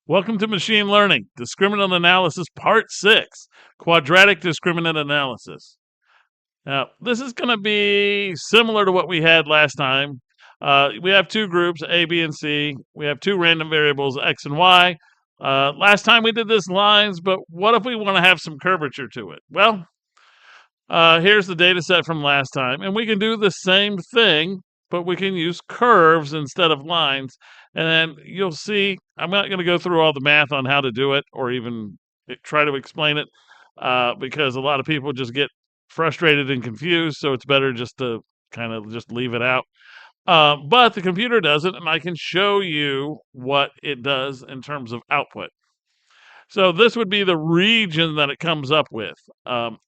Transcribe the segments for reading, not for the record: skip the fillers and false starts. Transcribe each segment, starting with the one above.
Welcome to Machine Learning, Discriminant Analysis Part 6, Quadratic Discriminant Analysis. Now, this is going to be similar to what we had last time. We have two groups, A, B, and C. We have two random variables, X and Y. Last time we did this lines, but what if we want to have some curvature to it? Well, here's the data set from last time, and we can do the same thing, but we can use curves instead of lines. And then you'll see, I'm not going to go through all the math on how to do it or even try to explain it because a lot of people just get frustrated and confused. So it's better just to kind of just leave it out. But the computer does it, and I can show you what it does in terms of output. So this would be the region that it comes up with.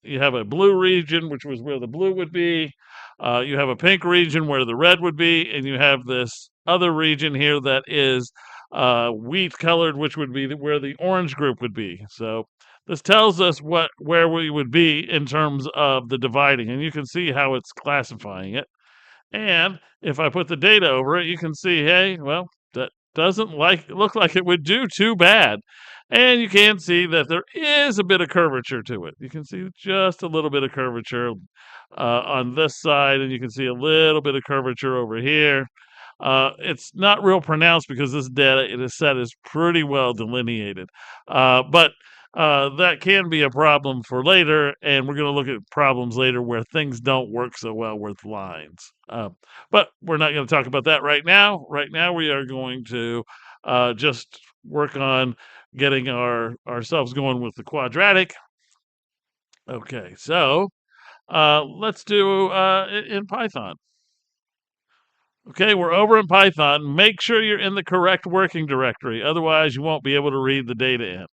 You have a blue region, which was where the blue would be. You have a pink region where the red would be, and you have this other region here that is wheat colored, which would be where the orange group would be. So this tells us where we would be in terms of the dividing, and you can see how it's classifying it. And if I put the data over it, you can see, hey, well, that doesn't look like it would do too bad. And you can see that there is a bit of curvature to it. You can see just a little bit of curvature on this side, and you can see a little bit of curvature over here. It's not real pronounced because this data set is pretty well delineated. But that can be a problem for later, and we're going to look at problems later where things don't work so well with lines. But we're not going to talk about that right now. Right now, we are going to just work on getting ourselves going with the quadratic. Okay, so let's do in Python. Okay, we're over in Python. Make sure you're in the correct working directory. Otherwise, you won't be able to read the data in.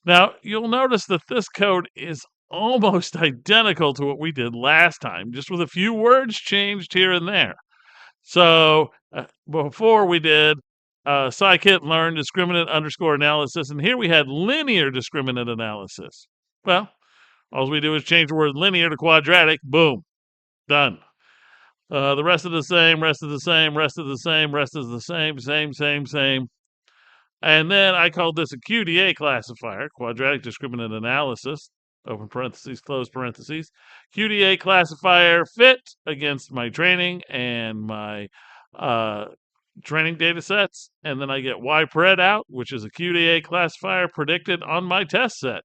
Now, you'll notice that this code is almost identical to what we did last time, just with a few words changed here and there. So before we did scikit-learn discriminant underscore analysis, and here we had linear discriminant analysis. Well, all we do is change the word linear to quadratic. Boom, done. The rest of the same, rest of the same, rest of the same, rest of the same, same. And then I called this a QDA classifier, quadratic discriminant analysis, open parentheses, close parentheses. QDA classifier fit against my training and my training data sets. And then I get ypred out, which is a QDA classifier predicted on my test set.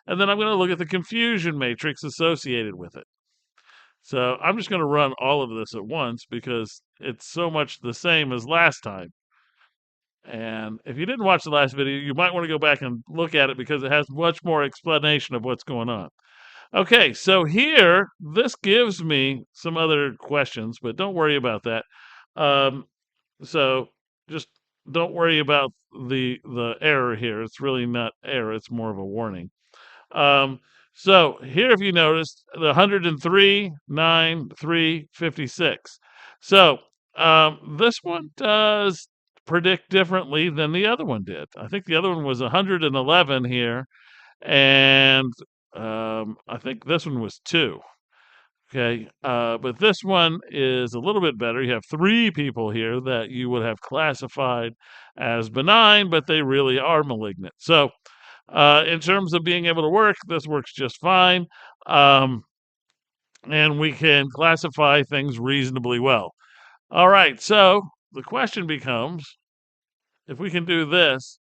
And then I'm going to look at the confusion matrix associated with it. So I'm just going to run all of this at once because it's so much the same as last time. And if you didn't watch the last video, you might want to go back and look at it because it has much more explanation of what's going on. Okay, so here, this gives me some other questions, but don't worry about that. So just don't worry about the error here. It's really not error. It's more of a warning. So here, if you notice, the 103, 9, 3, 56. So this one does predict differently than the other one did. I think the other one was 111 here, and I think this one was 2. Okay, but this one is a little bit better. You have 3 people here that you would have classified as benign, but they really are malignant. So in terms of being able to work, this works just fine. And we can classify things reasonably well. All right, so the question becomes, if we can do this,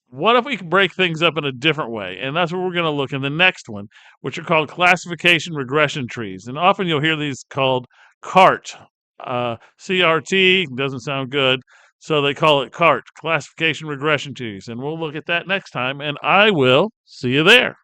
what if we can break things up in a different way? And that's what we're going to look in the next one, which are called classification regression trees. And often you'll hear these called CART. CRT doesn't sound good, so they call it CART, classification regression trees. And we'll look at that next time, and I will see you there.